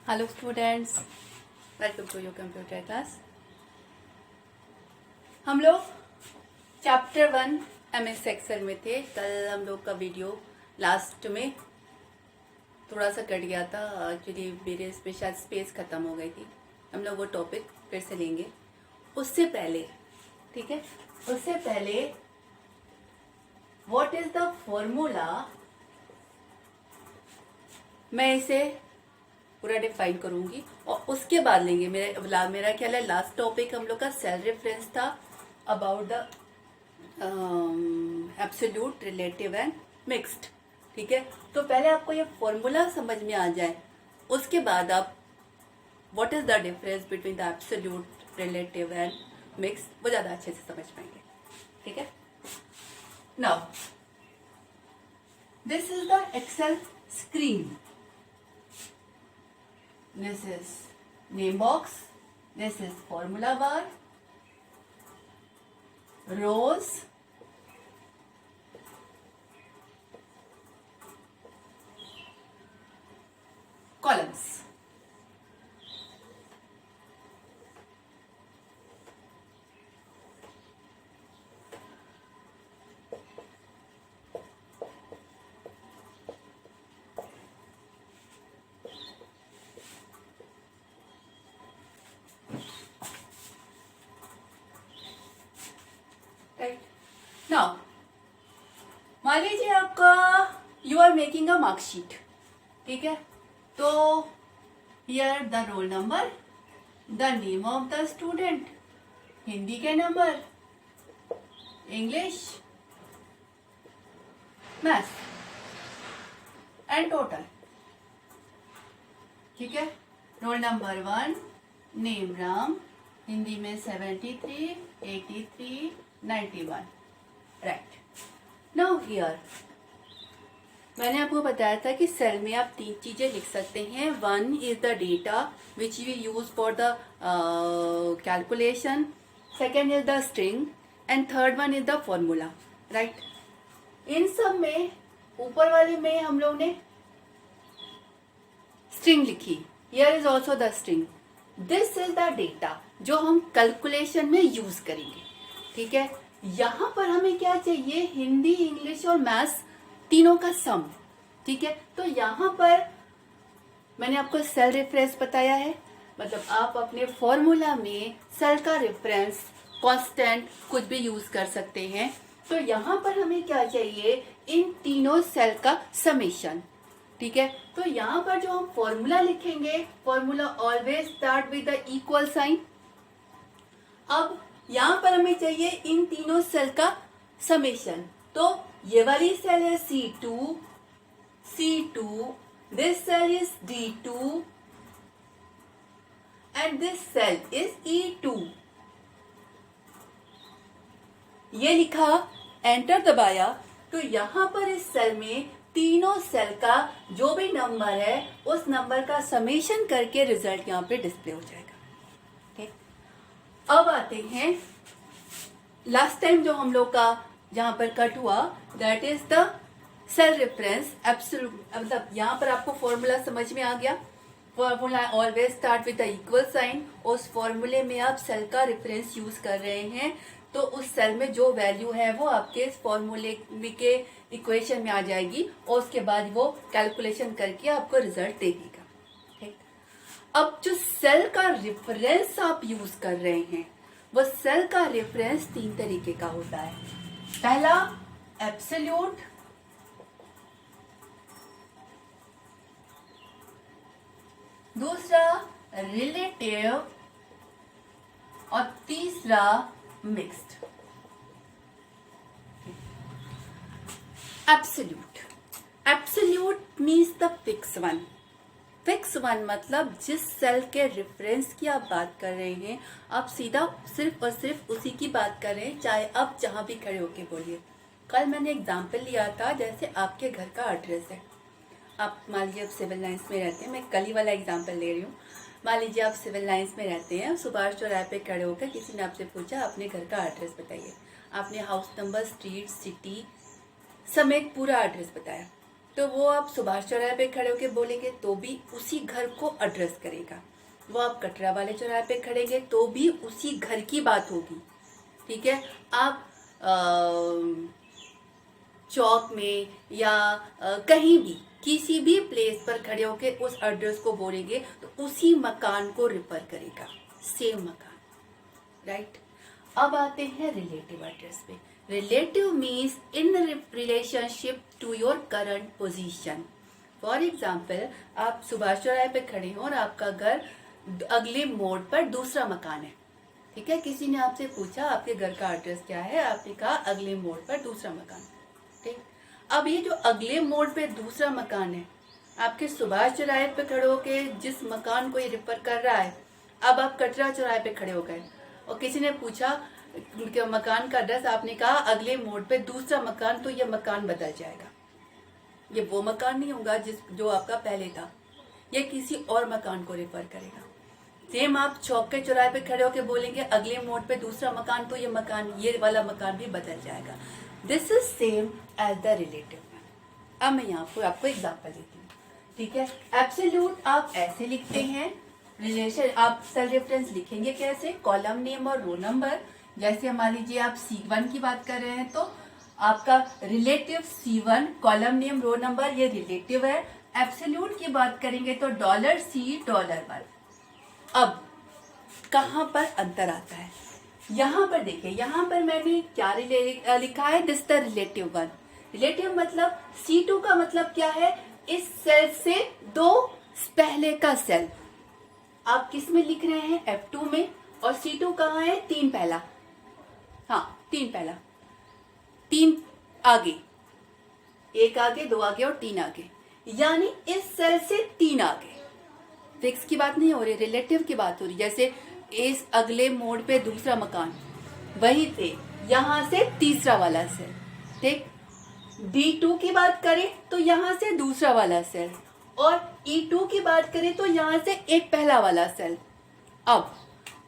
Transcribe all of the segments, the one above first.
Hello students, welcome to your computer class. हम लोग chapter 1 MS Excel में थे। कल हम लोग का वीडियो लास्ट में थोड़ा सा कट गया था, एक्चुअली मेरे इसमें शायद स्पेस ख़त्म हो गई थी। हम लोग वो टॉपिक फिर से लेंगे। उससे पहले, ठीक है, उससे पहले व्हाट इज़ द फॉर्मूला, मैं इसे पूरा डिफाइन करूंगी और उसके बाद लेंगे। मेरा ख्याल है लास्ट टॉपिक हम लोग का सेल रेफरेंस था about the absolute, relative and mixed. ठीक है, तो पहले आपको ये फॉर्मूला समझ में आ जाए, उसके बाद आप what is the difference between the absolute, relative and mixed वो ज़्यादा अच्छे से समझ पाएंगे। ठीक है, now this is the Excel screen. This is name box. This is formula bar. Rows. Columns. Now मान लीजिए आपका you are making a marksheet, ठीक है, तो here the roll number, the name of the student, Hindi के number, English, maths and total. ठीक है, roll number 1 name Ram, Hindi में 73, 83, 91। राइट, नाउ हियर मैंने आपको बताया था कि सेल में आप 3 चीजें लिख सकते हैं। 1 is the data which we use for the calculation, second is the string and third one is the formula. Right, इन सब में ऊपर वाले में हम लोग ने स्ट्रिंग लिखी। Here is also the string. This is the data जो हम कैलकुलेशन में यूज करेंगे। ठीक है, यहां पर हमें क्या चाहिए, हिंदी, इंग्लिश और मैथ्स तीनों का सम। ठीक है, तो यहां पर मैंने आपको सेल रेफरेंस बताया है, मतलब आप अपने फॉर्मूला में सेल का रेफरेंस, कांस्टेंट कुछ भी यूज कर सकते हैं। तो यहां पर हमें क्या चाहिए, इन तीनों सेल का समेशन। ठीक है, तो यहां पर जो हम फॉर्मूला लिखेंगे, formula always start with the equal sign. अब यहां पर हमें चाहिए इन तीनों सेल का समेशन। तो ये वाली सेल है C2, this cell is D2 and this cell is E2। ये लिखा, एंटर दबाया, तो यहां पर इस सेल में तीनों सेल का जो भी नंबर है उस नंबर का समेशन करके रिजल्ट यहां पे डिस्प्ले हो जाएगा। ठीक, अब आते हैं लास्ट टाइम जो हम लोग का जहां पर कट हुआ, that is the cell reference absolute. मतलब यहां पर आपको फॉर्मूला समझ में आ गया। Formula always start with the equal sign. उस फॉर्मूले में आप सेल का रेफरेंस यूज कर रहे हैं, तो उस सेल में जो वैल्यू है वो आपके इस फॉर्मूले के इक्वेशन में आ जाएगी और उसके बाद वो कैलकुलेशन करके आपको रिजल्ट दे देगा। ठीक, अब जो सेल का रेफरेंस आप यूज कर रहे हैं, वो सेल का रेफरेंस 3 तरीके का होता है। पहला एब्सोल्यूट, दूसरा रिलेटिव और तीसरा mixed. Absolute means the fix one. Fix one मतलब जिस सेल के रेफरेंस की आप बात कर रहे हैं, आप सीधा सिर्फ और सिर्फ उसी की बात कर रहे हैं, चाहे आप जहां भी खड़े होके बोलिए। कल मैंने एग्जाम्पल लिया था, जैसे आपके घर का एड्रेस है, आप मान लीजिए आप सिविल लाइन्स में रहते हैं, मैं कल ही वाला एग्जाम्पल ले रही हूँ। मान लीजिए आप सिविल लाइन्स में रहते हैं, सुभाष चौराहे पे खड़े होकर किसी ने आपसे पूछा अपने घर का एड्रेस बताइए। आपने हाउस नंबर, स्ट्रीट, सिटी समेत पूरा एड्रेस बताया। तो वो आप सुभाष चौराहे पे खड़े होके बोलेंगे तो भी उसी घर को एड्रेस करेगा। वो आप कटरा वाले चौराहे पे खड़ेंगे तो भी उसी घर की बात होगी। ठीक है, आप चौक में या कहीं भी किसी भी प्लेस पर खड़े होकर उस एड्रेस को बोलेंगे तो उसी मकान को रिफर करेगा, सेम मकान, राइट। अब आते हैं रिलेटिव एड्रेस पे। Relative means in relationship to your current position. For example, आप सुभाष चौराहे पे खड़े हो और आपका घर अगले मोड़ पर दूसरा मकान है। ठीक है, किसी ने आपसे पूछा आपके घर का एड्रेस क्या है, आपने कहा अगले मोड़ पर दूसरा मकान। ठीक, अब ये जो अगले मोड़ पे दूसरा मकान है, आपके सुभाष चौराहे पे खड़े होके जिस मकान को ये रिफर कर रहा है, अब आप कटरा चौराहे पे खड़े हो गए और किसी ने पूछा मकान का एड्रेस, आपने कहा अगले मोड़ पे दूसरा मकान, तो ये मकान बदल जाएगा। ये वो मकान नहीं होगा जो आपका पहले था, ये किसी और मकान को रिफर करेगा। सेम आप चौक के चौराहे पे खड़े होकर बोलेंगे अगले मोड़ पे दूसरा मकान, तो ये वाला मकान भी बदल जाएगा। This is same as the relative. अब मैं यहाँ पर आपको एग्जाम्पल देती हूँ। ठीक है, एब्सोल्यूट आप ऐसे लिखते हैं, रिलेशन आप सेल रेफरेंस लिखेंगे कैसे, कॉलम नेम और रो नंबर। जैसे मान लीजिए आप C1 की बात कर रहे हैं तो आपका relative C1 column name row number, ये रिलेटिव है। एब्सोल्यूट की बात करेंगे तो $C$1। अब कहाँ पर अंतर आता है, यहाँ पर देखिए, यहाँ पर मैंने क्या लिखा है, this the relative one. Relative मतलब C2 का मतलब क्या है, इस सेल से दो पहले का सेल। आप किस में लिख रहे हैं, F2 में, और C2 कहाँ है, 3 पहला। हाँ, 3 पहला, 3 आगे, 1 आगे, 2 आगे और 3 आगे, यानी इस सेल से 3 आगे। फिक्स की बात नहीं हो रही, रिलेटिव की बात हो रही। जैसे इस अगले मोड़ पे दूसरा मकान, वही थे यहां से तीसरा वाला सेल। ठीक, D2 की बात करें तो यहां से दूसरा वाला सेल, और E2 की बात करें तो यहां से एक पहला वाला सेल। अब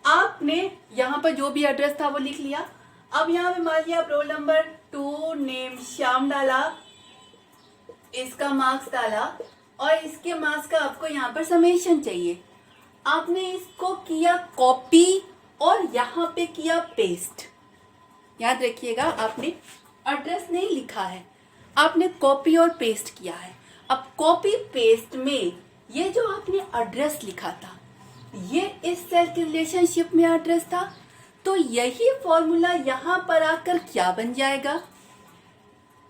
आपने यहां पर जो भी एड्रेस था वो लिख लिया। अब यहाँ पे मान लिया आप रोल नंबर 2 नेम श्याम डाला, इसका मार्क्स डाला, और इसके मार्क्स का आपको यहाँ पर समेशन चाहिए। आपने इसको किया कॉपी और यहाँ पे किया पेस्ट। याद रखिएगा, आपने एड्रेस नहीं लिखा है, आपने कॉपी और पेस्ट किया है। अब कॉपी पेस्ट में ये जो आपने एड्रेस लिखा था, ये इस सेल के रिलेशनशिप में एड्रेस था, तो यही फॉर्मूला यहाँ पर आकर क्या बन जाएगा,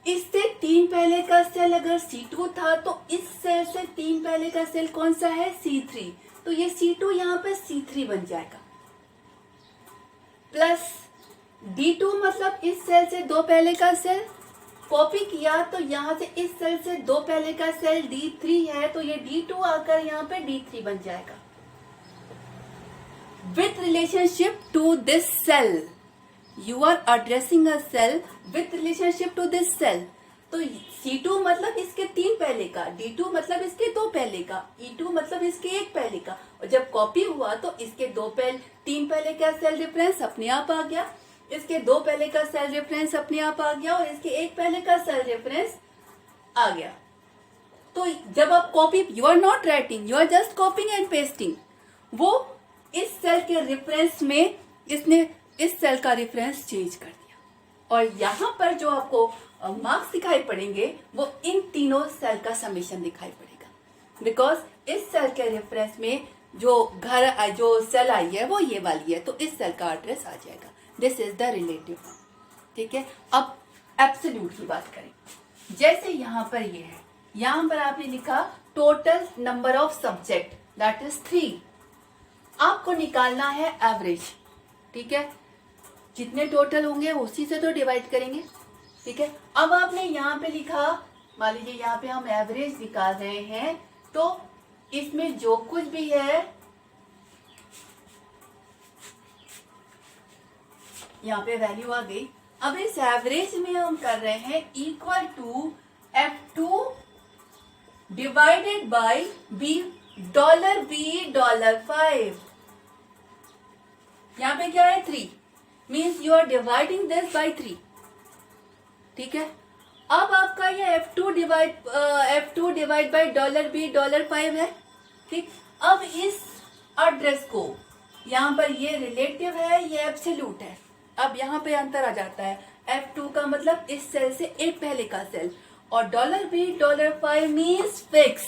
इससे 3 पहले का सेल अगर C2 था तो इस सेल से 3 पहले का सेल कौन सा है, C3, तो ये C2 यहाँ पर C3 बन जाएगा। प्लस D2 मतलब इस सेल से 2 पहले का सेल कॉपी किया, तो यहाँ से इस सेल से 2 पहले का सेल D3 है, तो ये D2 आकर यहाँ पे D3 बन जाएगा। With relationship to this cell, you are addressing a cell with relationship to this cell. तो C2 मतलब इसके 3 पहले का, D2 मतलब इसके 2 पहले का, E2 मतलब इसके 1 पहले का, और जब कॉपी हुआ तो इसके 3 पहले का सेल रेफरेंस अपने आप आ गया, इसके 2 पहले का सेल रेफरेंस अपने आप आ गया, और इसके 1 पहले का सेल रेफरेंस आ गया। तो जब आप copy, you are not writing, you are just copying and pasting. वो इस सेल के रेफरेंस में इसने इस सेल का रेफरेंस चेंज कर दिया, और यहाँ पर जो आपको मार्क्स दिखाई पड़ेंगे वो इन तीनों सेल का समेशन दिखाई पड़ेगा, बिकॉज इस सेल के रेफरेंस में जो सेल आई है वो ये वाली है, तो इस सेल का एड्रेस आ जाएगा। This is the relative. ठीक है, अब एब्सोल्यूट की बात करें। जैसे यहाँ पर ये है, यहाँ पर आपने लिखा total number of subject that is 3। आपको निकालना है एवरेज। ठीक है, जितने टोटल होंगे उसी से तो डिवाइड करेंगे। ठीक है, अब आपने यहाँ पे लिखा, मान लीजिए यहाँ पे हम एवरेज निकाल रहे हैं, तो इसमें जो कुछ भी है यहाँ पे वैल्यू आ गई। अब इस एवरेज में हम कर रहे हैं equal to F2 divided by B, $5। यहाँ पे क्या है, 3, means you are dividing this by 3। ठीक है, अब आपका ये F2 डिवाइड बाई $B$5 है, ठीक। अब इस एड्रेस को यहाँ पर ये रिलेटिव है, ये एब्सोल्यूट है। अब यहाँ पे अंतर आ जाता है, F2 का मतलब इस सेल से एक पहले का सेल, और $B$5 means fix,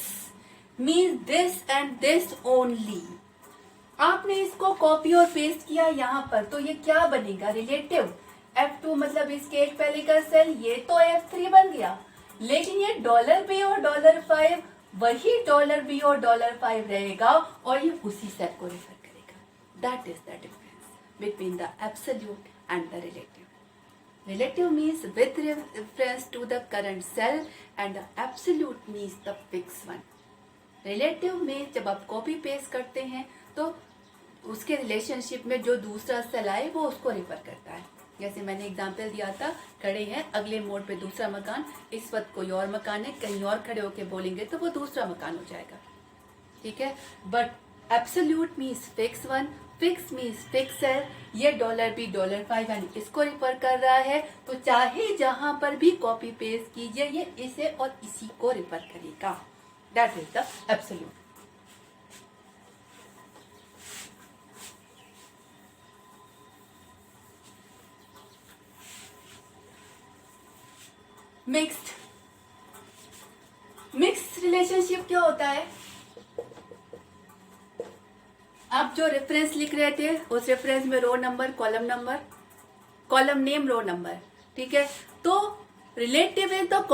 means this and this only. आपने इसको कॉपी और पेस्ट किया यहाँ पर, तो ये क्या बनेगा, रिलेटिव। F2 मतलब इसके एक पहले का सेल, ये तो F3 बन गया, लेकिन ये $B और $5 वही $B और $5 रहेगा, और ये उसी सेल को रेफर करेगा। That is the difference between the absolute and the relative. Relative means with reference to the current cell and the absolute means the fixed one. Relative में जब आप कॉपी पेस्ट करते हैं तो उसके रिलेशनशिप में जो दूसरा सेल आए वो उसको रेफर करता है। जैसे मैंने एग्जांपल दिया था, खड़े हैं अगले मोड़ पे दूसरा मकान, इस वक्त कोई और मकान है, कहीं और खड़े होके बोलेंगे तो वो दूसरा मकान हो जाएगा, ठीक है। But absolute means fix one, fix means fix है, ये $B$5 यानी इसको रिफर कर रहा है, तो चाहे जहां पर भी कॉपी पेस्ट कीजिए ये इसे और इसी को रिफर करेगा। That is the absolute. Mixed relationship क्या होता है, आप जो रेफरेंस लिख रहे थे उस रेफरेंस में row number, column name, row number, ठीक है। तो रिलेटिव इज द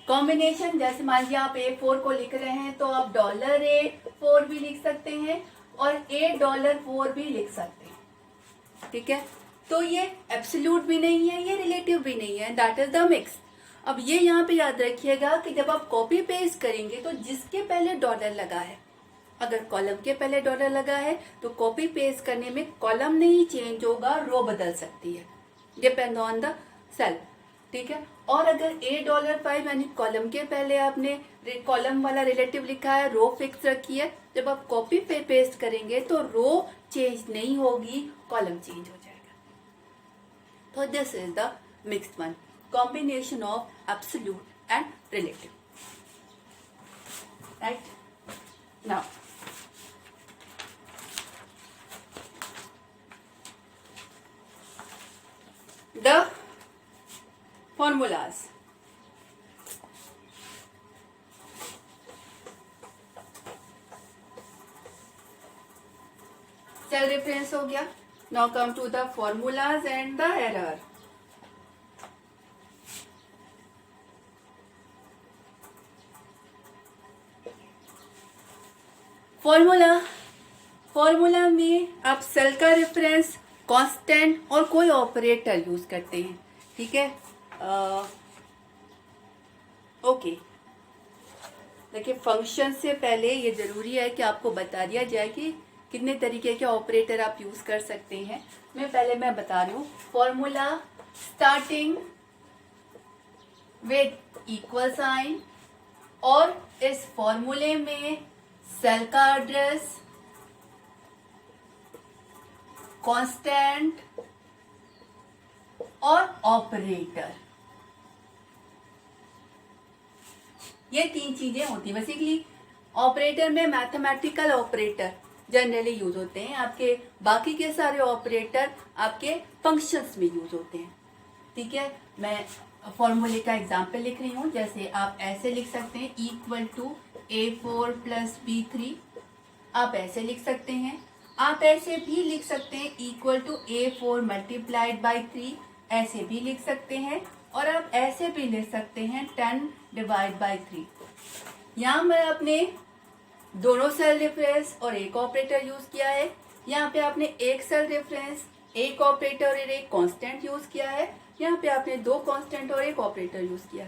कॉम्बिनेशन जैसे मान लीजिए आप A4 को लिख रहे हैं तो आप $A4 भी लिख सकते हैं और $4 भी लिख सकते हैं, ठीक है। तो ये एब्सोल्यूट भी नहीं है, ये रिलेटिव भी नहीं है, दैट इज द मिक्स। अब ये यहाँ पे याद रखिएगा कि जब आप कॉपी पेस्ट करेंगे तो जिसके पहले डॉलर लगा है, अगर कॉलम के पहले डॉलर लगा है तो कॉपी पेस्ट करने में कॉलम नहीं चेंज होगा, रो बदल सकती है, डिपेंड ऑन द सेल, ठीक है। और अगर $5 यानी कॉलम के पहले आपने कॉलम वाला रिलेटिव लिखा है, रो फिक्स रखी है, जब आप कॉपी पे पेस्ट करेंगे तो रो चेंज नहीं होगी, कॉलम चेंज हो जाएगा। तो this is the mixed one, combination of absolute and relative, right. Now the formulas, cell reference हो गया। now come to the formulas and the error। Formula में आप सेल का रेफरेंस, कांस्टेंट और कोई ऑपरेटर यूज करते हैं, ठीक है। ओके, देखिए फंक्शन से पहले ये जरूरी है कि आपको बता दिया जाए कि कितने तरीके के ऑपरेटर आप यूज कर सकते हैं। मैं बता रही हूँ। Formula starting with equal sign, और इस फॉर्मूले में सेल का एड्रेस, कांस्टेंट और ऑपरेटर, ये तीन चीजें होती है बेसिकली। ऑपरेटर में मैथमेटिकल ऑपरेटर जनरली यूज होते हैं, आपके बाकी के सारे ऑपरेटर आपके फंक्शंस में यूज होते हैं, ठीक है। मैं फॉर्मूले का एग्जांपल लिख रही हूँ, जैसे आप ऐसे लिख सकते हैं इक्वल टू A4 + B3, आप ऐसे लिख सकते हैं। आप ऐसे भी लिख सकते हैं इक्वल टू A4 × 3, ऐसे भी लिख सकते हैं। और आप ऐसे भी लिख सकते हैं 10 / 3। यहाँ मैं अपने दोनों सेल रेफरेंस और एक ऑपरेटर यूज किया है। यहाँ पे आपने एक सेल रेफरेंस, एक ऑपरेटर और एक कांस्टेंट यूज किया है। यहाँ पे आपने दो कांस्टेंट और एक ऑपरेटर यूज किया,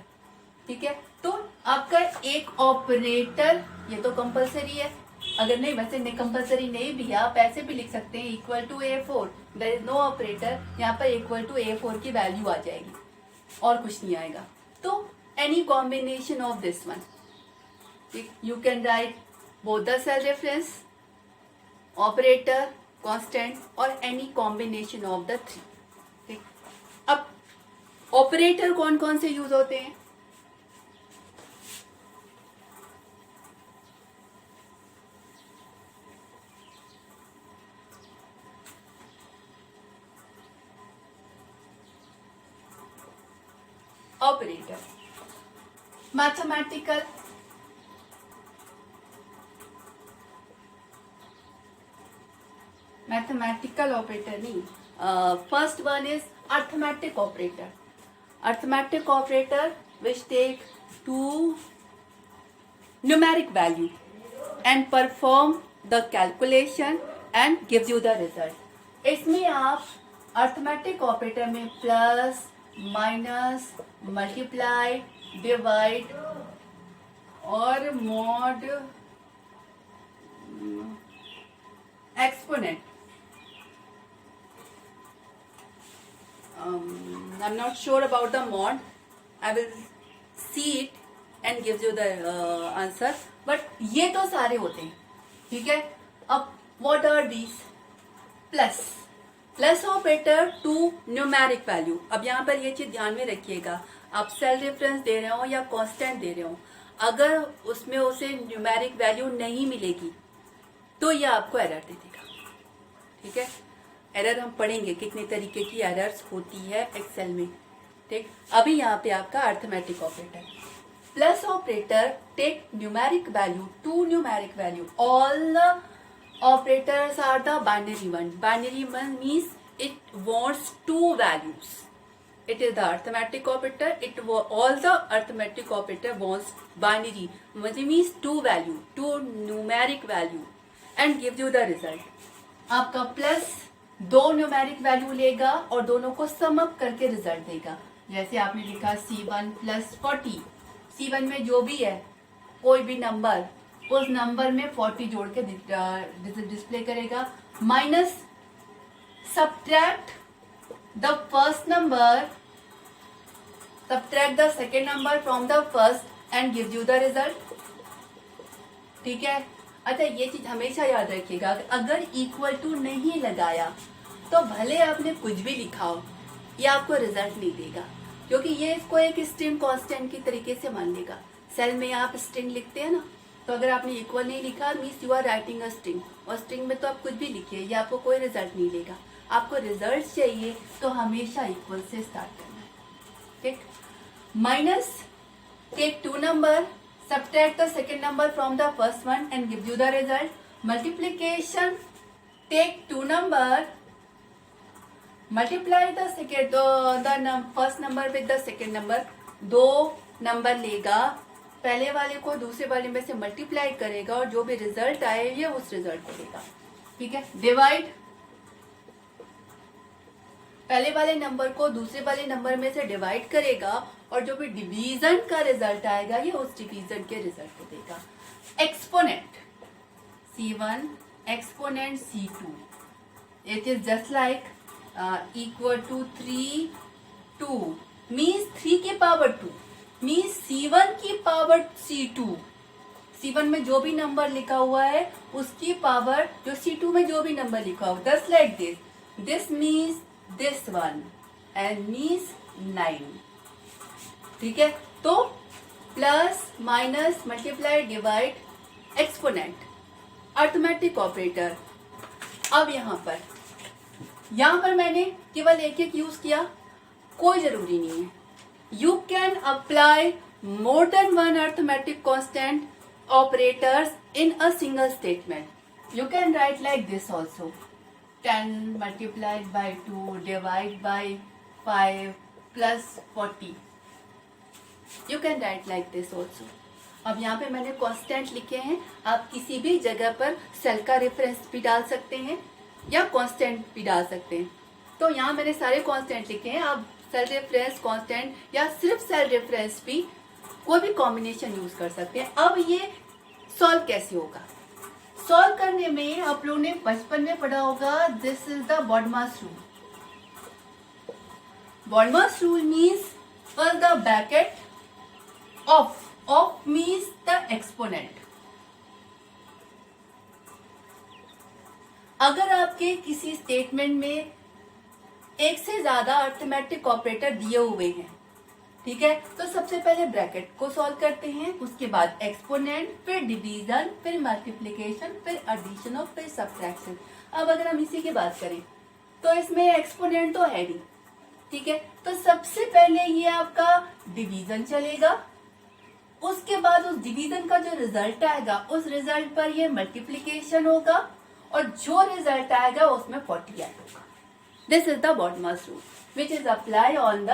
ठीक है। तो आपका एक ऑपरेटर, ये तो कंपलसरी है, अगर नहीं वैसे नहीं कंपलसरी नहीं भी है, आप ऐसे भी लिख सकते हैं equal to A4, there is no operator, यहाँ पर इक्वल टू A4 की वैल्यू आ जाएगी और कुछ नहीं आएगा। तो any combination of this one, you can write both the cell reference, operator, constant और any combination of the three, ठीक। अब ऑपरेटर कौन कौन से यूज होते हैं? ऑपरेटर मैथमेटिकल, ऑपरेटर नहीं, first one is arithmetic operator. Arithmetic operator which take two numeric value and perform the calculation and gives you the result. इसमें आप अर्थमेटिक ऑपरेटर में प्लस, माइनस, मल्टीप्लाई, डिवाइड और mod, exponent, I'm not sure about the mod. I will see it and gives you the answer. But ये तो सारे होते हैं, ठीक है. अब what are these? Plus operator two numeric value. अब यहाँ पर ये चीज ध्यान में रखिएगा, आप सेल रेफरेंस दे रहे हो या कांस्टेंट दे रहे हो, अगर उसमें उसे न्यूमेरिक वैल्यू नहीं मिलेगी तो ये आपको एरर दे देगा, ठीक है. एरर हम पढ़ेंगे कितने तरीके की एरर्स होती है एक्सेल में, ठीक. अभी यहाँ पे आपका arithmetic operator. Plus operator take numeric value to numeric value. All the operators are the binary one. Binary one means it wants two values. It is the arithmetic operator. All the arithmetic operator wants binary, which means two value, two numeric value, and gives you the result. आपका plus दो numeric value लेगा और दोनों को sum up करके result देगा. जैसे आपने लिखा C1 प्लस 40. C1 में जो भी है कोई भी नंबर, उस नंबर में 40 जोड़ के डिस्प्ले करेगा. Minus subtract the first number, subtract the second number from the first and gives you the result. ठीक है. अच्छा, ये चीज हमेशा याद रखिएगा, अगर इक्वल टू नहीं लगाया तो भले आपने कुछ भी लिखा हो, ये आपको रिजल्ट नहीं देगा, क्योंकि ये इसको एक स्ट्रिंग कांस्टेंट की तरीके से मान लेगा. सेल में आप स्ट्रिंग लिखते हैं ना, तो अगर आपने इक्वल नहीं लिखा means you are writing a string, और स्ट्रिंग में तो आप कुछ भी लिखिए, ये आपको कोई रिजल्ट नहीं देगा. आपको रिजल्ट चाहिए तो हमेशा इक्वल से स्टार्ट करना है, ठीक. Minus take two number, subtract the second number from the first one and gives you the result. Multiplication, take two number, multiply the first number with the second number. दो number लेगा, पहले वाले को दूसरे वाले में से मल्टीप्लाई करेगा और जो भी रिजल्ट आए ये उस रिजल्ट को देगा, ठीक है. डिवाइड, पहले वाले नंबर को दूसरे वाले नंबर में से डिवाइड करेगा और जो भी डिवीजन का रिजल्ट आएगा ये उस डिवीजन के रिजल्ट को देगा. Exponent, C1 exponent C2. It is just like equal to 3 2 means 3 की पावर 2 मीन्स C1 की पावर C2. C1 में जो भी नंबर लिखा हुआ है उसकी पावर जो C2 में जो भी नंबर लिखा हुआ, just like this means this one and means 9, ठीक है. तो plus, minus, multiply, divide, exponent, arithmetic operator. अब यहाँ पर मैंने केवल एक एक यूज किया, कोई जरूरी नहीं है. You can apply more than one arithmetic constant operators in a single statement. You can right like this also. 10 multiplied by 2 divide by 5 plus 40. You can write like this also. अब यहाँ पे मैंने constant लिखे हैं, आप किसी भी जगह पर सेल का रेफरेंस भी डाल सकते हैं या कांस्टेंट भी डाल सकते हैं. तो यहाँ मैंने सारे कांस्टेंट लिखे हैं, आप सेल रेफरेंस, कांस्टेंट या सिर्फ सेल रेफरेंस भी कोई भी कॉम्बिनेशन यूज कर सकते हैं. अब ये सॉल्व कैसे होगा? सॉल्व करने में आप लोगों ने बचपन में पढ़ा होगा, this is the BODMAS rule. BODMAS rule means first the bracket of means the exponent. अगर आपके किसी स्टेटमेंट में एक से ज्यादा अर्थमेटिक ऑपरेटर दिए हुए हैं, ठीक है, तो सबसे पहले ब्रैकेट को सॉल्व करते हैं, उसके बाद एक्सपोनेंट, फिर डिवीजन, फिर मल्टीप्लिकेशन, फिर एडिशन और फिर सब्ट्रैक्शन। अब अगर हम इसी की बात करें तो इसमें एक्सपोनेंट तो है नहीं, ठीक है, तो सबसे पहले ये आपका डिवीजन चलेगा, उसके बाद उस डिवीजन का जो रिजल्ट आएगा उस रिजल्ट पर ये मल्टीप्लिकेशन होगा और जो रिजल्ट आएगा उसमें 40 ऐड होगा। This is the BODMAS rule which is apply on the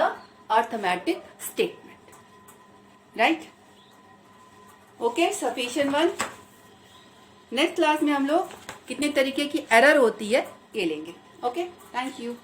arithmetic statement, right? Okay, sufficient one. Next class में हम लोग कितने तरीके की एरर होती है ये लेंगे। Okay, thank you.